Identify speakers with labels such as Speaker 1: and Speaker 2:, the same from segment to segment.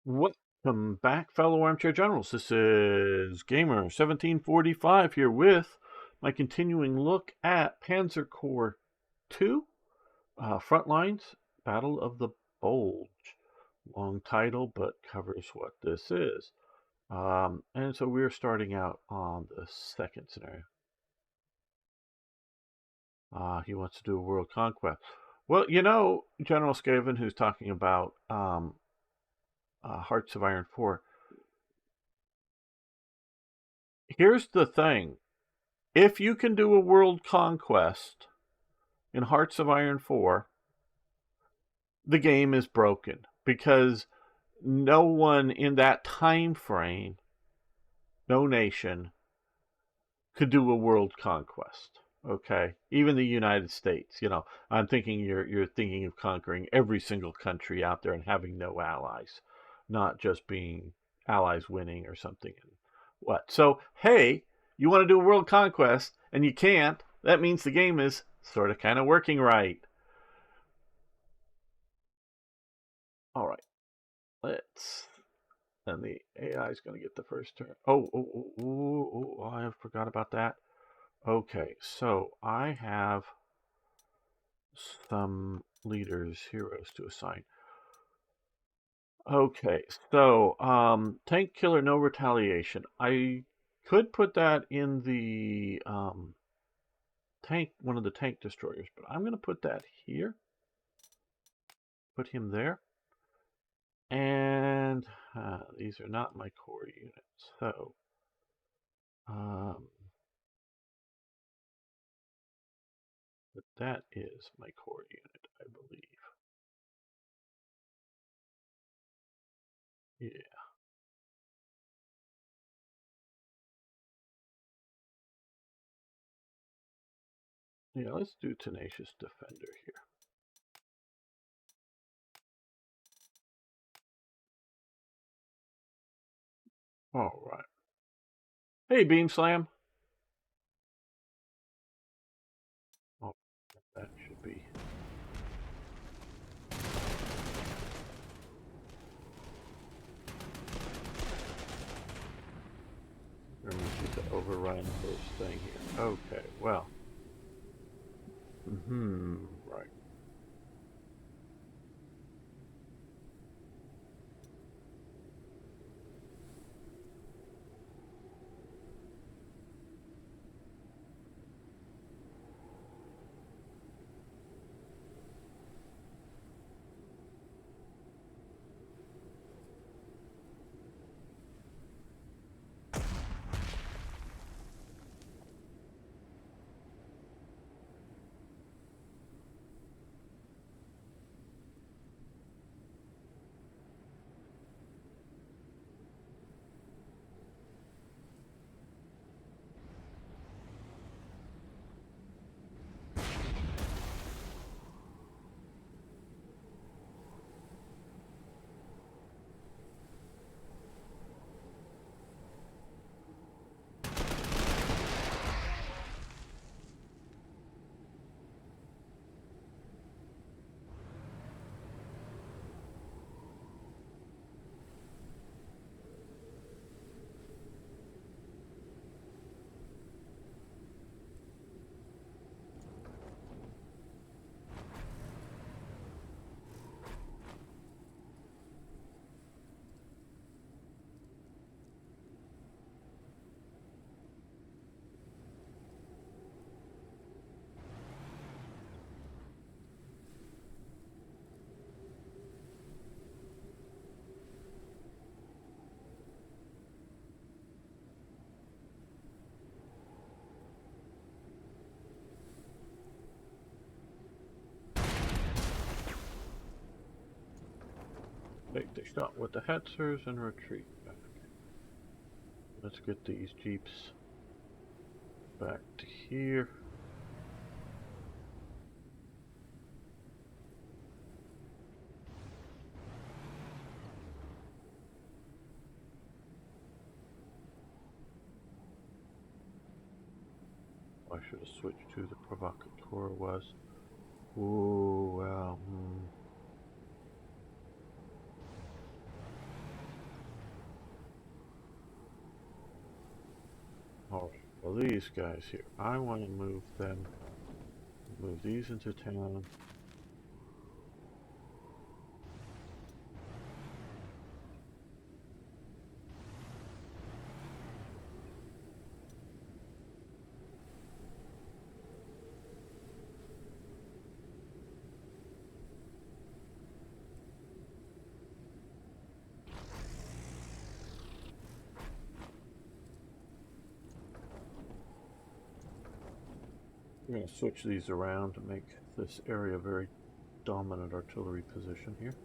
Speaker 1: Welcome back, fellow armchair generals. This is Gamer 1745 here with my continuing look at Panzer Corps 2, Frontlines, Battle of the Bulge. Long title, but covers what this is. And so we're starting out on the second scenario. He wants to do a world conquest. Well, you know, General Skaven, who's talking about Hearts of Iron 4. Here's the thing. If you can do a world conquest in Hearts of Iron 4, the game is broken because no one in that time frame, no nation, could do a world conquest. Okay, even the United States. You know, I'm thinking you're thinking of conquering every single country out there and having no allies, not just being allies winning or something. What? So hey, you want to do a world conquest and you can't. That means the game is sort of kind of working right. All right, let's. And the AI is going to get the first turn. Oh, I forgot about that. Okay, so I have some leaders, heroes to assign. Okay, so tank killer, no retaliation. I could put that in the tank, one of the tank destroyers, but I'm going to put that here. Put him there. And these are not my core units, so but that is my core unit, I believe. Yeah. Yeah, let's do Tenacious Defender here. All right. Hey, Beam Slam. Oh, that should be. Remember to overrun the first thing here. Okay, well. Right. Take the shot with the Hetzers and retreat. Let's get these jeeps back to here. I should have switched to the provocateur was. Ooh, well. Alright, well these guys here, I want to move them, move these into town. I'm going to switch these around to make this area a very dominant artillery position here.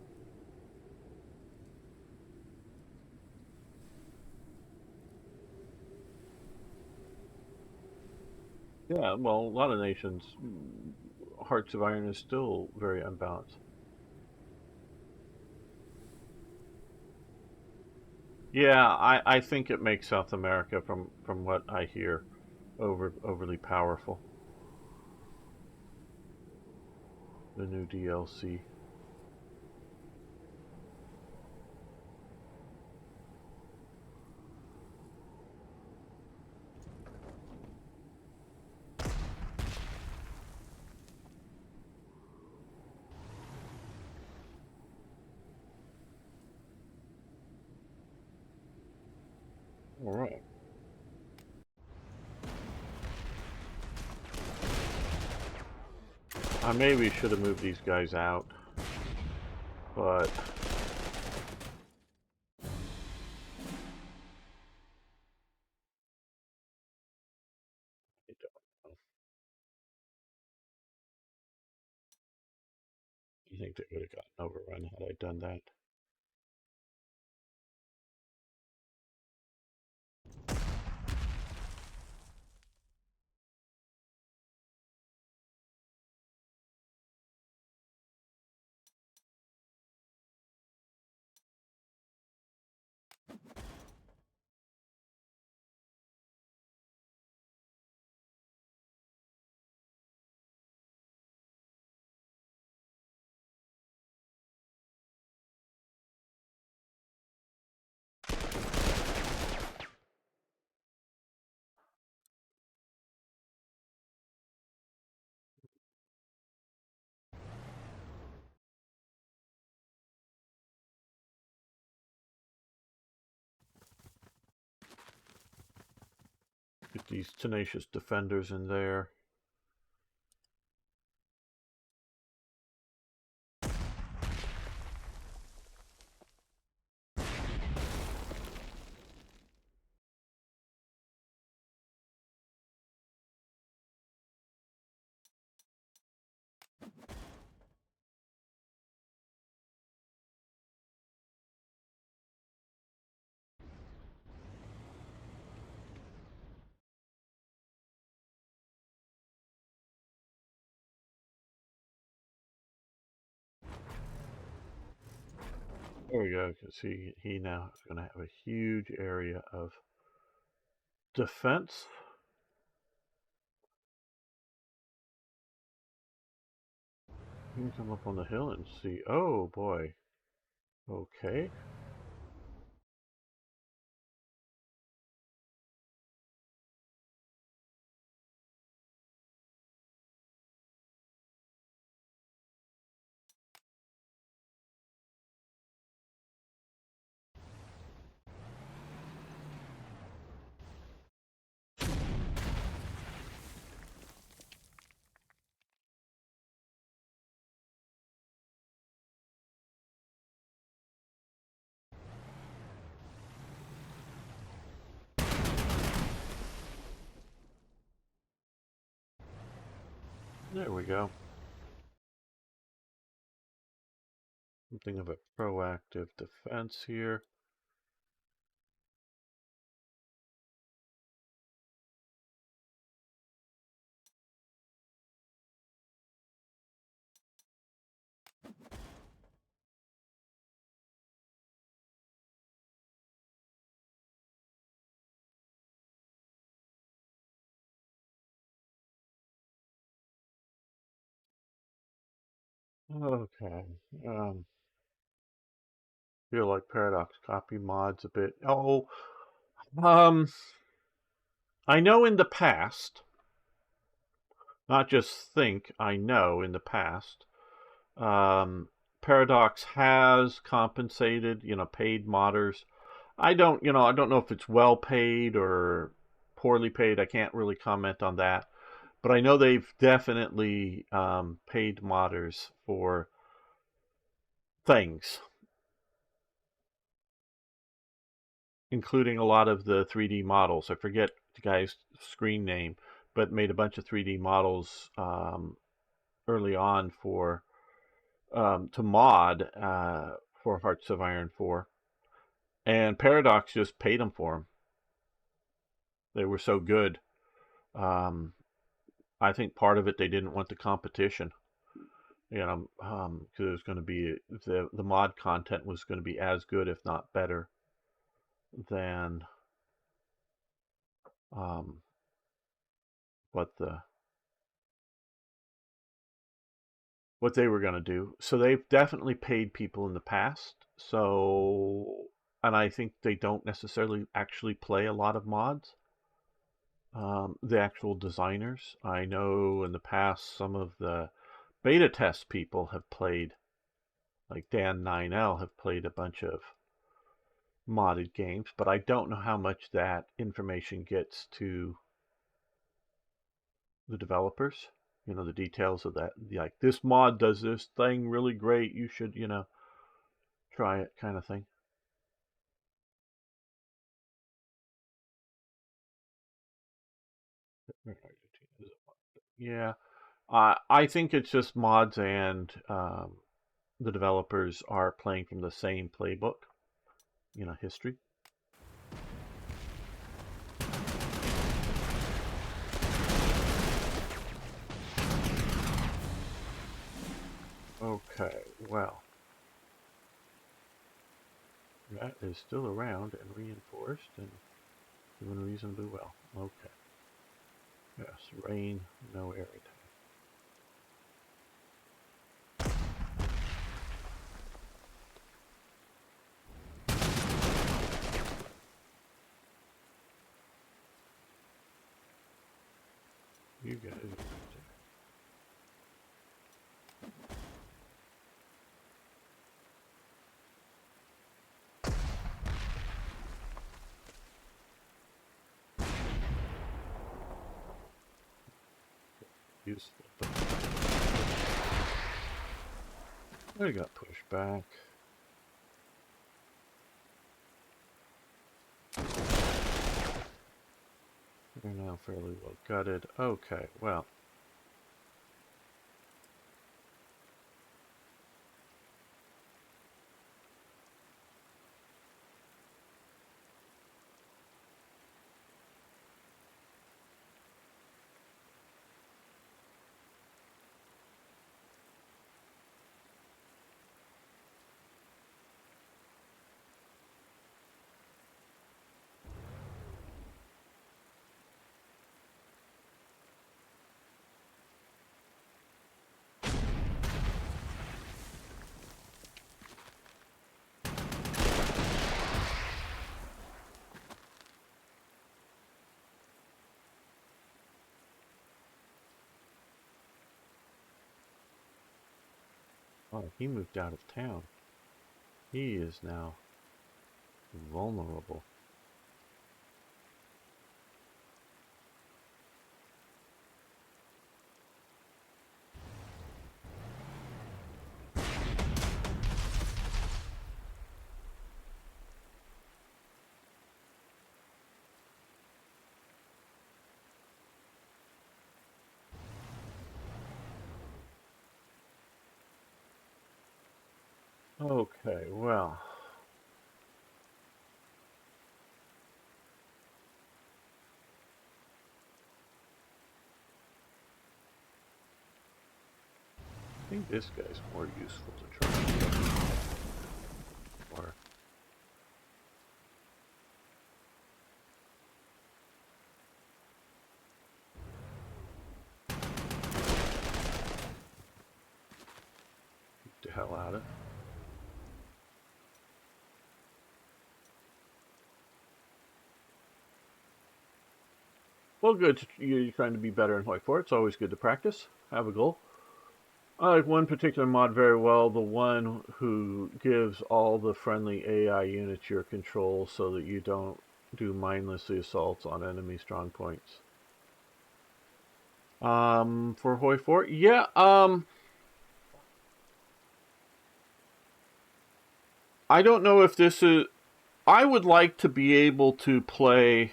Speaker 1: Yeah, well, a lot of nations, Hearts of Iron is still very unbalanced. Yeah, I think it makes South America, from what I hear, overly powerful. The new DLC. All right. I maybe should have moved these guys out, but I don't know. I think they would have gotten overrun had I done that. Get these tenacious defenders in there. There we go. You can see he now is going to have a huge area of defense. You can come up on the hill and see. Oh boy. Okay. There we go. Something of a proactive defense here. Okay. Feel like Paradox copy mods a bit. Oh, um, I know in the past, not just think, I know in the past, Paradox has compensated, paid modders. I don't know if it's well paid or poorly paid. I can't really comment on that. But I know they've definitely paid modders for things, including a lot of the 3D models. I forget the guy's screen name, but made a bunch of 3D models early on for to mod for Hearts of Iron 4. And Paradox just paid them for them. They were so good. I think part of it, they didn't want the competition. Because it was going to be the mod content was going to be as good, if not better, than what they were going to do. So they've definitely paid people in the past. So, and I think they don't necessarily actually play a lot of mods. The actual designers, I know in the past some of the beta test people have played, like Dan 9L have played a bunch of modded games, but I don't know how much that information gets to the developers. The details of that, like this mod does this thing really great, you should try it, kind of thing. Yeah, I think it's just mods, and the developers are playing from the same playbook, history. Okay, well, that is still around and reinforced and doing reasonably well. Okay. Yes, rain, no air attack. You guys. Useful. They got pushed back. They're now fairly well gutted. Okay, well. Oh, he moved out of town. He is now vulnerable. Okay, well. I think this guy's more useful to try and get. Or get the hell out of it. Well, good. You're trying to be better in Hoi 4. It's always good to practice. Have a goal. I like one particular mod very well, the one who gives all the friendly AI units your control so that you don't do mindlessly assaults on enemy strong points. For Hoi 4, yeah, I don't know if this is... I would like to be able to play...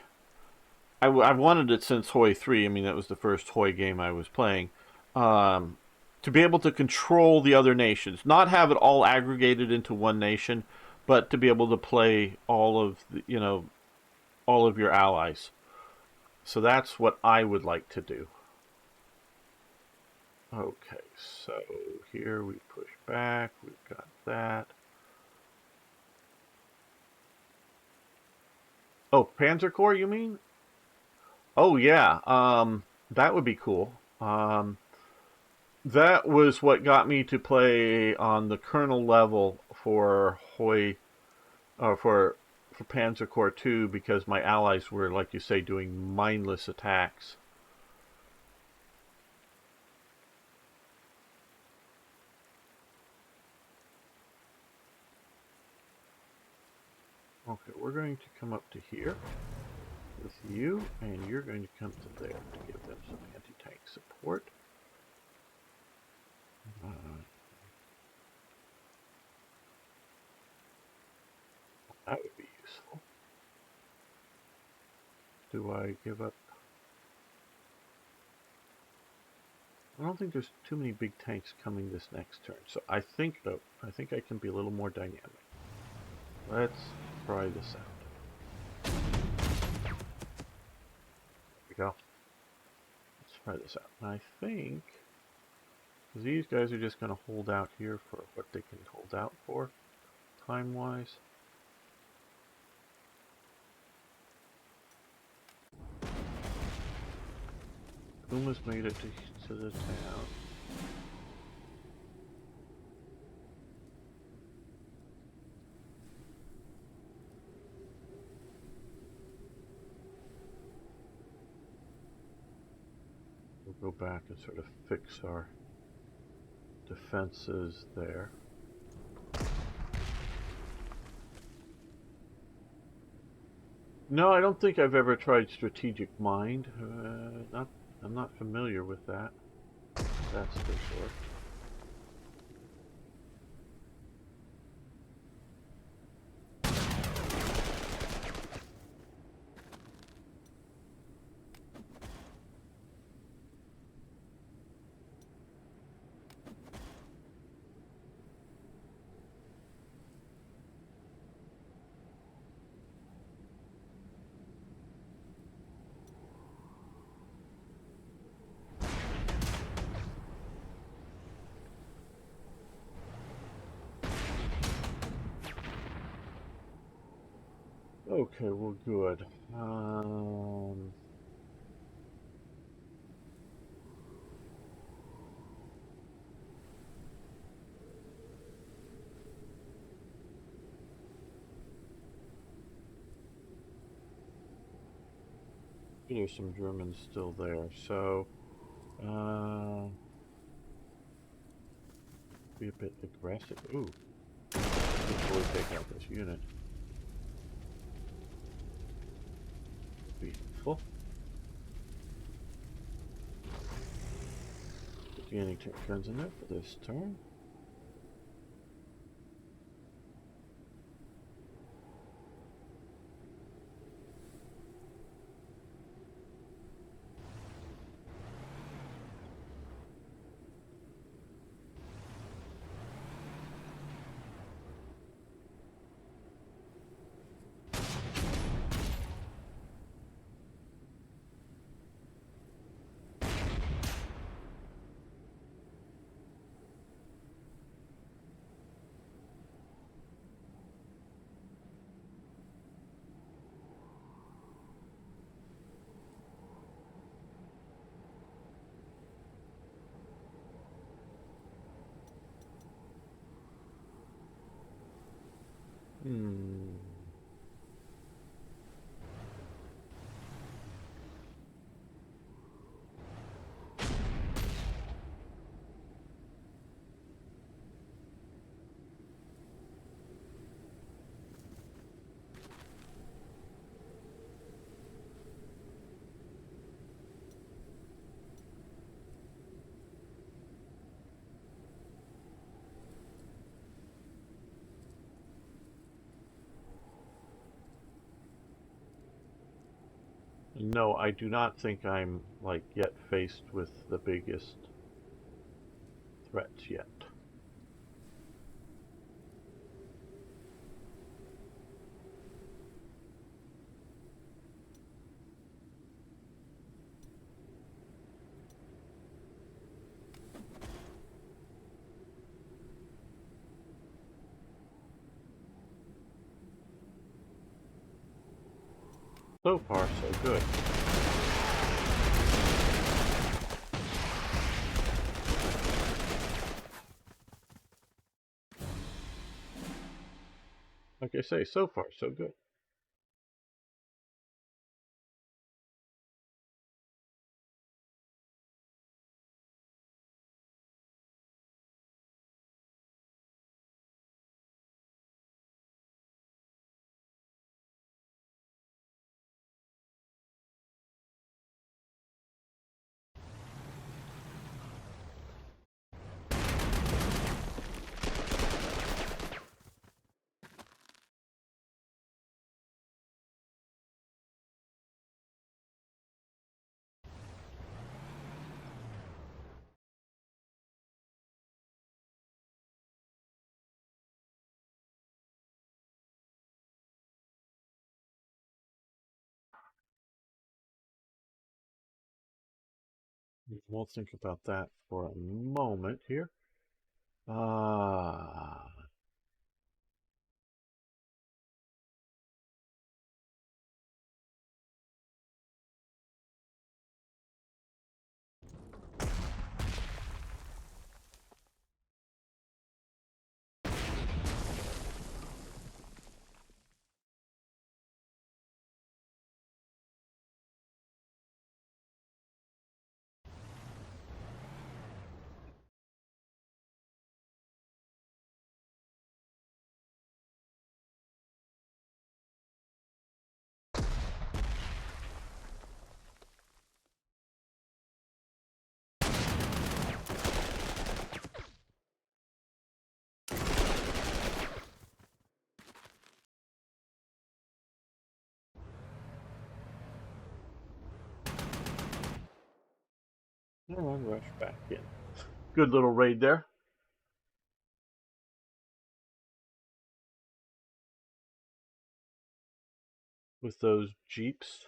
Speaker 1: I've wanted it since Hoi 3. I mean, that was the first Hoi game I was playing. To be able to control the other nations. Not have it all aggregated into one nation, but to be able to play all of the, all of your allies. So that's what I would like to do. Okay, so here we push back. We've got that. Oh, Panzer Corps, you mean? Oh yeah, that would be cool. That was what got me to play on the Colonel level for Hoi, for Panzer Corps 2, because my allies were, like you say, doing mindless attacks. Okay, we're going to come up to here with you, and you're going to come to there to give them some anti-tank support. That would be useful. Do I give up? I don't think there's too many big tanks coming this next turn, so I think I can be a little more dynamic. Let's try this out. There we go. Let's try this out. And I think these guys are just going to hold out here for what they can hold out for, time-wise. Almost made it to the town. We'll go back and sort of fix our defenses there. No, I don't think I've ever tried strategic mind. I'm not familiar with that. That's for sure. Okay, well, good. There's some Germans still there, so be a bit aggressive. Ooh, before we take out this unit. Be helpful. Put the anti-tank guns in there for this turn. No, I do not think I'm, like, yet faced with the biggest threats yet. So far, so good. Like I say, so far, so good. We'll think about that for a moment here. Ah. I'll rush back in. Good little raid there. With those jeeps.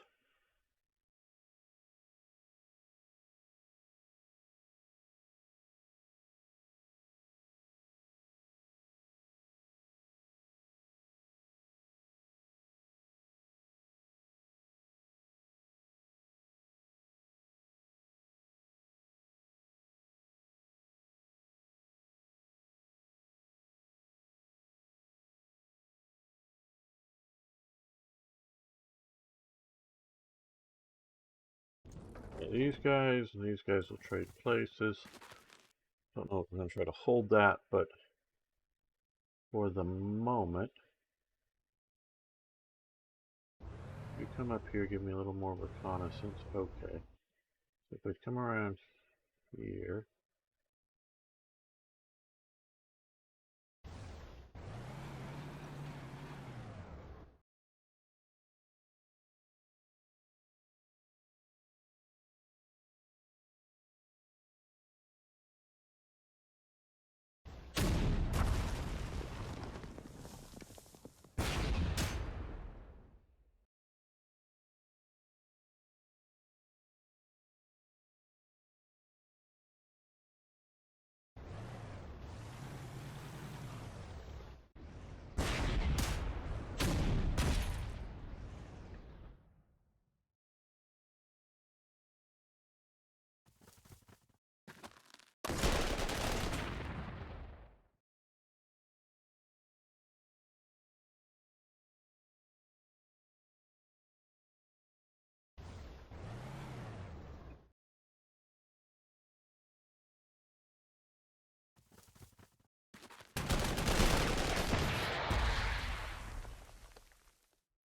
Speaker 1: Yeah, these guys and these guys will trade places. Don't know if I'm going to try to hold that, but for the moment, if you come up here, give me a little more reconnaissance. Okay. So if I come around here,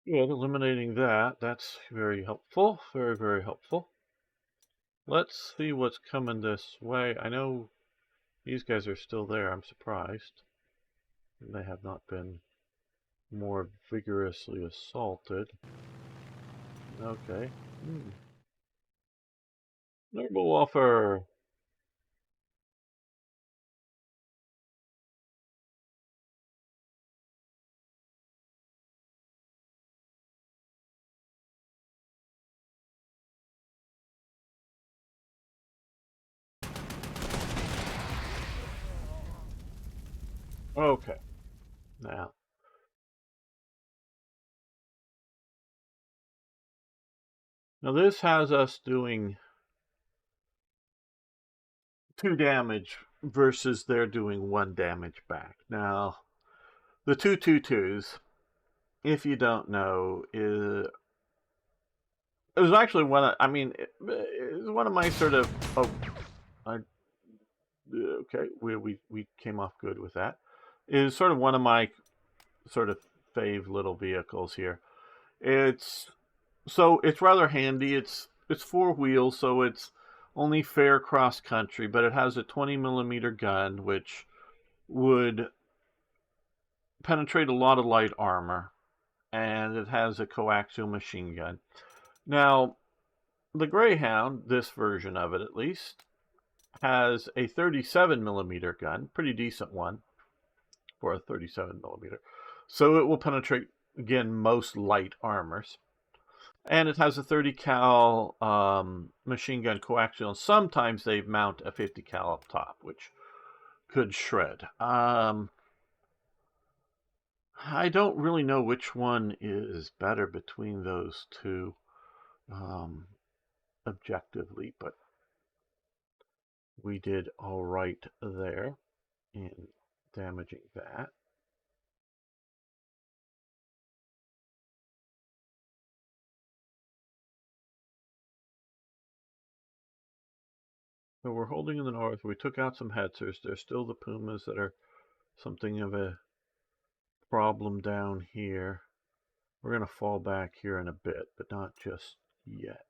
Speaker 1: yeah, eliminating that, that's very helpful. Very, very helpful. Let's see what's coming this way. I know these guys are still there. I'm surprised. They have not been more vigorously assaulted. Okay. Normal offer. Okay. Now this has us doing 2 damage versus they're doing 1 damage back. Now, the 2/2/2s, if you don't know, it was actually one of, I mean, it was one of my sort of, okay, we came off good with that. It is sort of one of my sort of fave little vehicles here. It's rather handy. It's 4 wheels, so it's only fair cross country, but it has a 20 millimeter gun, which would penetrate a lot of light armor, and it has a coaxial machine gun. Now, the Greyhound, this version of it at least, has a 37 millimeter gun, pretty decent one for a 37 millimeter. So it will penetrate, again, most light armors. And it has a 30 cal machine gun coaxial. And sometimes they mount a 50 cal up top, which could shred. I don't really know which one is better between those two objectively, but we did all right there in damaging that. So we're holding in the north. We took out some Hetzers. There's still the Pumas that are something of a problem down here. We're going to fall back here in a bit, but not just yet.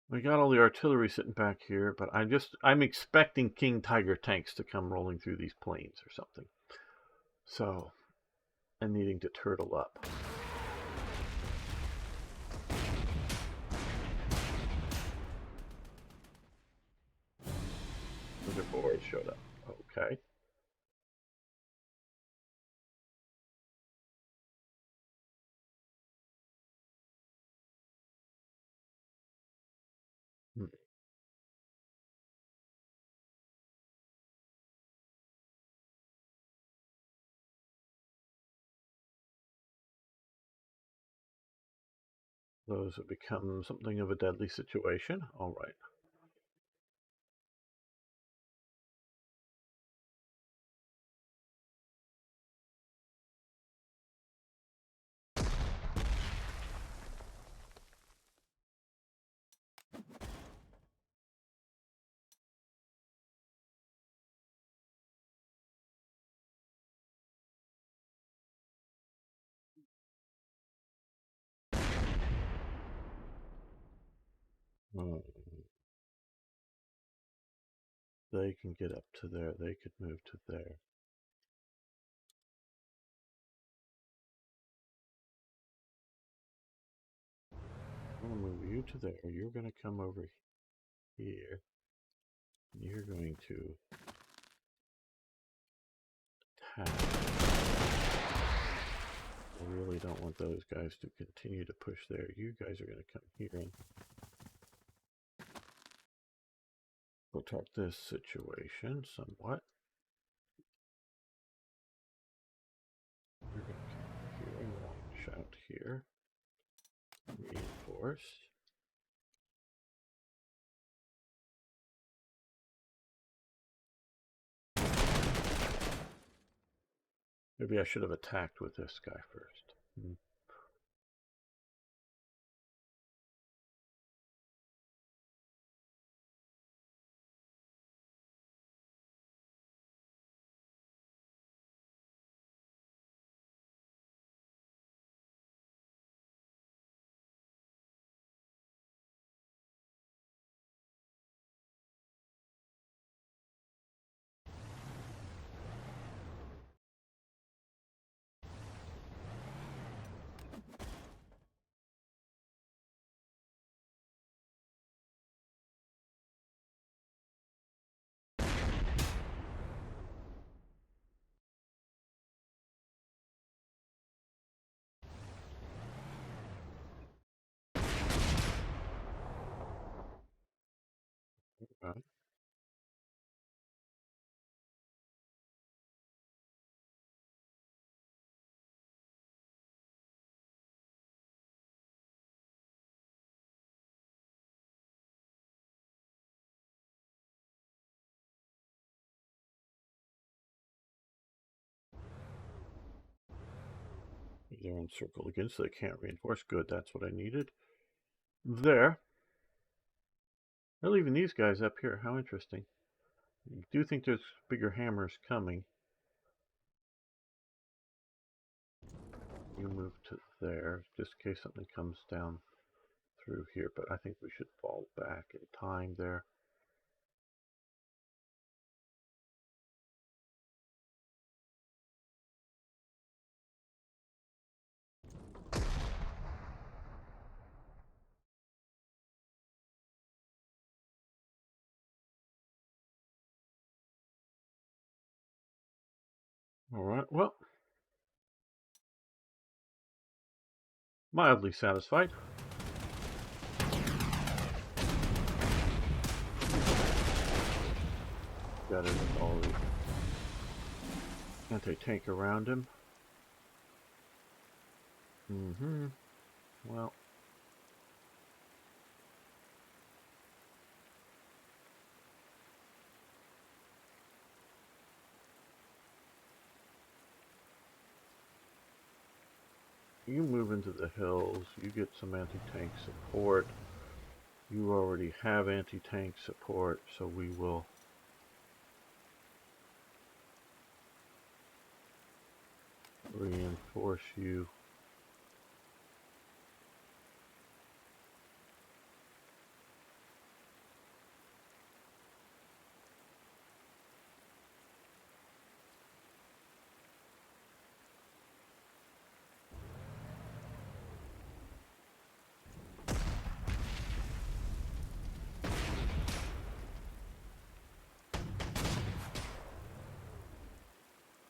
Speaker 1: We got all the artillery sitting back here, but I'm expecting King Tiger tanks to come rolling through these plains or something. So, and needing to turtle up. The board showed up. Okay. Those have become something of a deadly situation. All right. They can get up to there. They could move to there. I'm going to move you to there. You're going to come over here. You're going to attack. I really don't want those guys to continue to push there. You guys are going to come here and protect this situation somewhat. We're going to come here and launch out here. Reinforce. Maybe I should have attacked with this guy first. Right. They're encircled again, so they can't reinforce. Good, that's what I needed. There. They're leaving these guys up here. How interesting. I do think there's bigger hammers coming. You move to there, just in case something comes down through here, but I think we should fall back in time there. All right, well, mildly satisfied. Got it all the anti-tank around him. Well, you move into the hills, you get some anti-tank support. You already have anti-tank support, so we will reinforce you.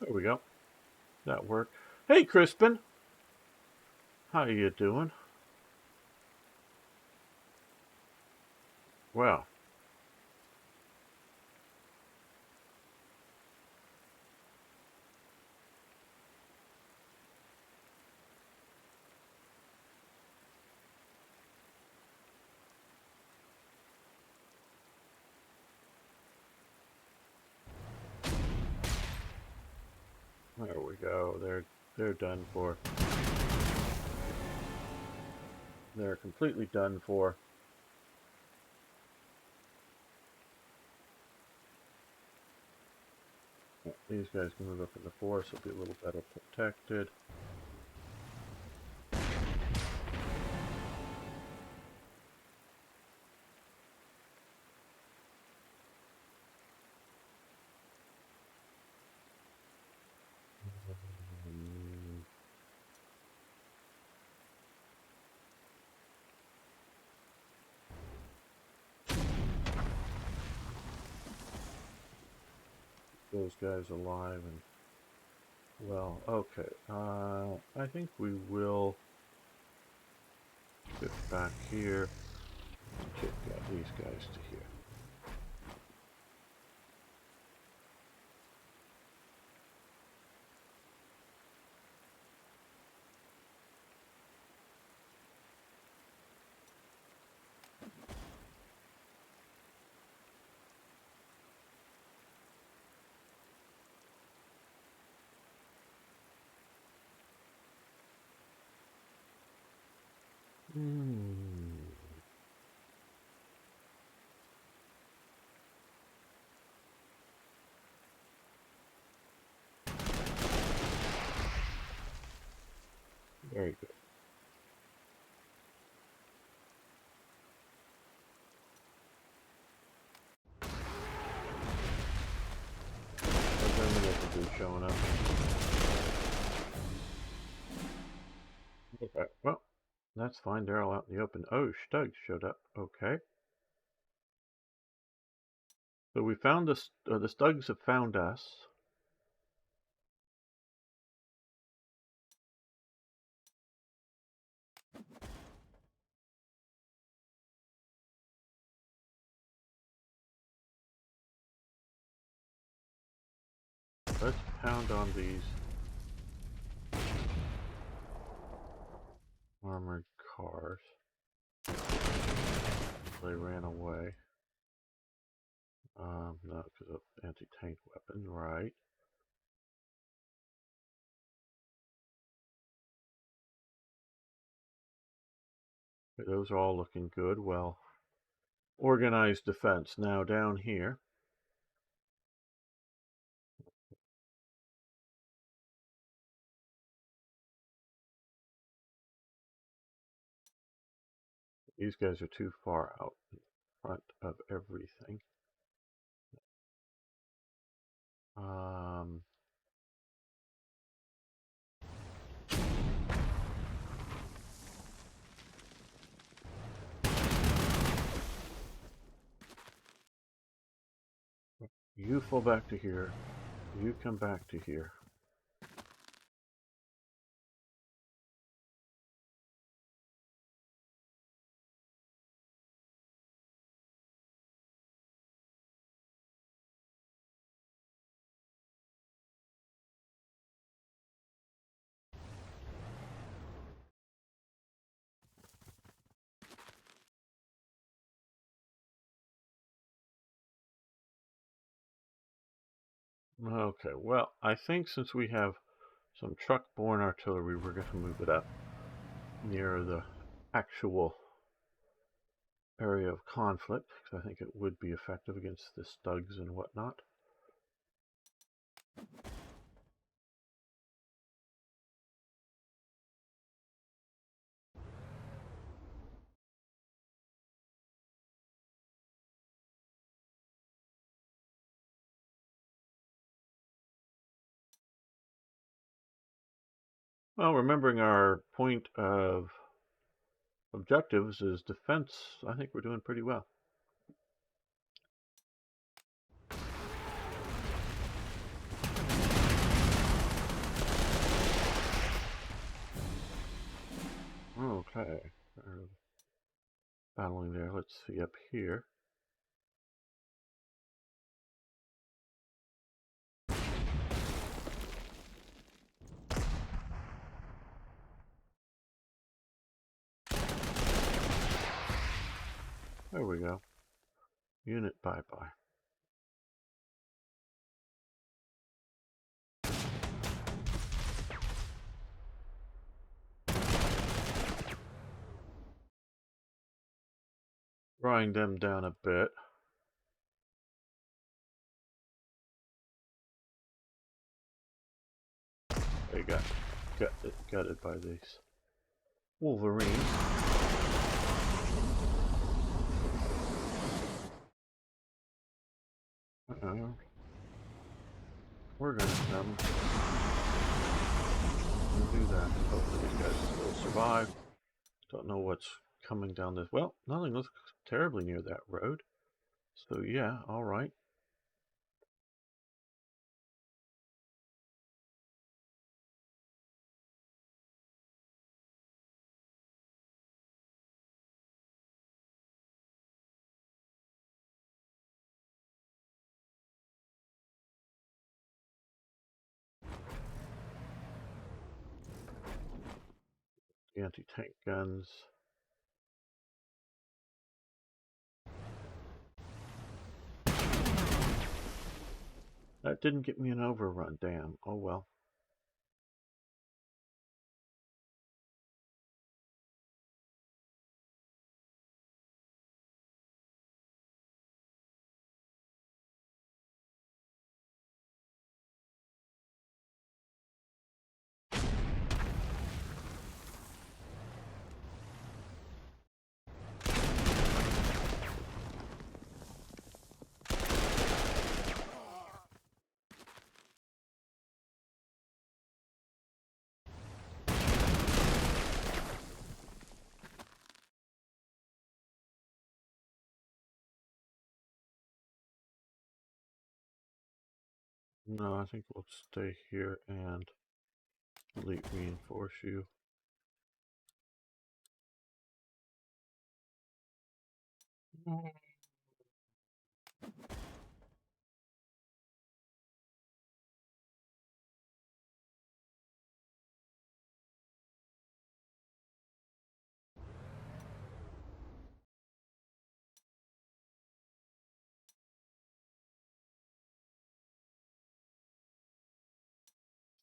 Speaker 1: There we go. That worked. Hey, Crispin. How you doing? Well, there we go. They're done for. They're completely done for. These guys can move up in the forest, will be a little better protected. Those guys alive and well, okay. I think we will get back here. Take these guys to here. Very good. Showing up. Okay, well, that's fine. They're all out in the open. Oh, Stugs showed up. Okay. So we found the Stugs have found us. pound on these armored cars. They ran away. No, because of anti-tank weapons, right? Okay, those are all looking good. Well, organized defense. Now down here. These guys are too far out in front of everything. You fall back to here. You come back to here. Okay, well, I think since we have some truck-borne artillery, we're going to move it up near the actual area of conflict, because I think it would be effective against the stugs and whatnot. Well, remembering our point of objectives is defense, I think we're doing pretty well. Okay, battling there. Let's see up here. There we go. Unit bye-bye. Drawing them down a bit. They got gutted by these Wolverines. We're gonna come and do that. Hopefully these guys will survive. Don't know what's coming down this. Well, nothing looks terribly near that road. So yeah, all right. Anti-tank guns. That didn't get me an overrun, damn. Oh well. No, I think we'll stay here and elite reinforce you.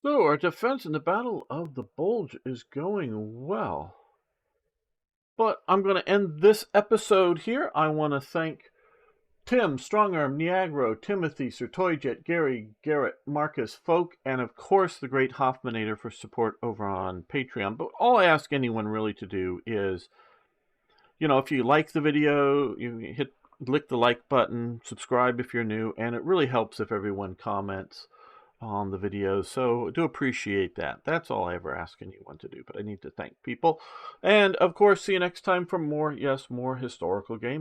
Speaker 1: So, our defense in the Battle of the Bulge is going well. But I'm going to end this episode here. I want to thank Tim, Strongarm, Niagro, Timothy, Sir Toyjet, Gary, Garrett, Marcus, Folk, and of course the great Hoffmanator for support over on Patreon. But all I ask anyone really to do is, if you like the video, you click the like button, subscribe if you're new, and it really helps if everyone comments on the videos. So I do appreciate that. That's all I ever ask anyone to do, but I need to thank people. And of course, see you next time for more historical gaming.